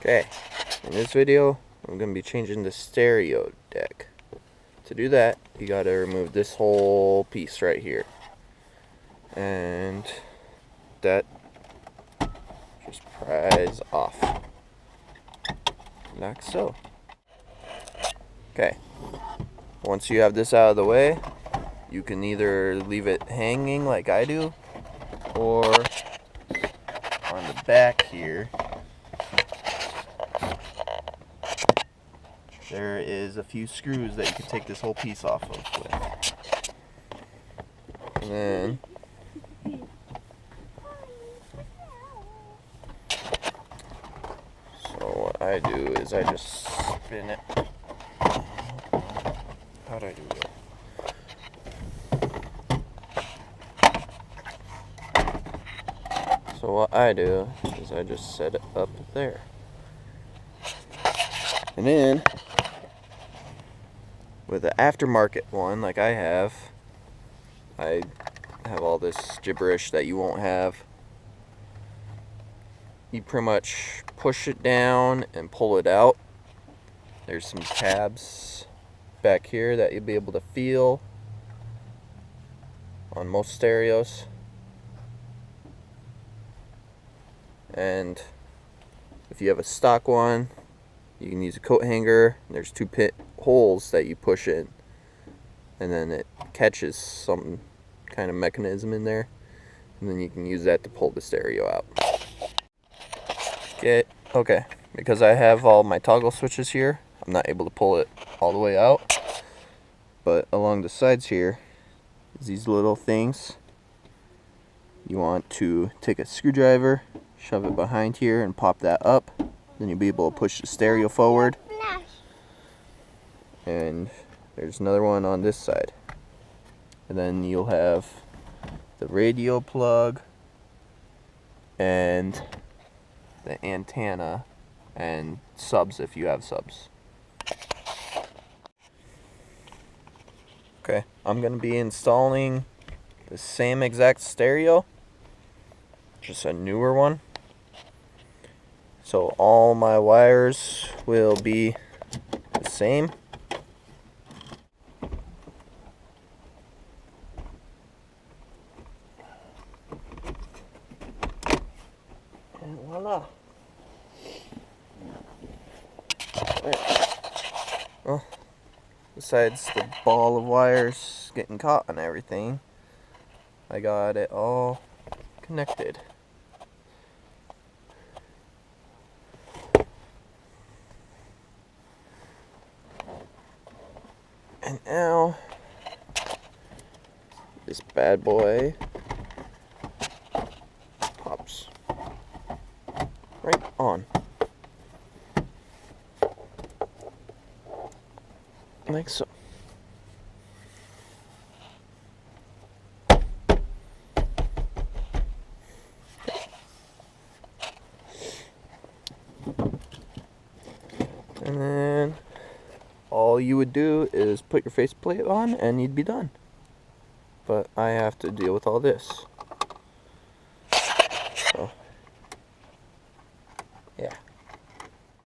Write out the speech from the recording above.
Okay, in this video, I'm going to be changing the stereo deck. To do that, you got to remove this whole piece right here. And that just pries off. Like so. Okay, once you have this out of the way, you can either leave it hanging like I do, or on the back here, there is a few screws that you can take this whole piece off of with. And then so what I do is I just spin it. How'd I do it? So what I do is I just set it up there. And then with the aftermarket one like I have all this gibberish that you won't have. You pretty much push it down and pull it out. There's some tabs back here that you'll be able to feel on most stereos. And if you have a stock one, you can use a coat hanger. There's two holes that you push in, and then it catches some kind of mechanism in there, and then you can use that to pull the stereo out. Okay, because I have all my toggle switches here, I'm not able to pull it all the way out, but along the sides here is these little things. You want to take a screwdriver, shove it behind here and pop that up. Then you'll be able to push the stereo forward. And there's another one on this side. And then you'll have the radio plug and the antenna and subs if you have subs. Okay, I'm going to be installing the same exact stereo, just a newer one. So all my wires will be the same. And voila. Well, besides the ball of wires getting caught on everything, I got it all connected. And now, this bad boy pops right on. Like so. And then all you would do is put your faceplate on and you'd be done. But I have to deal with all this.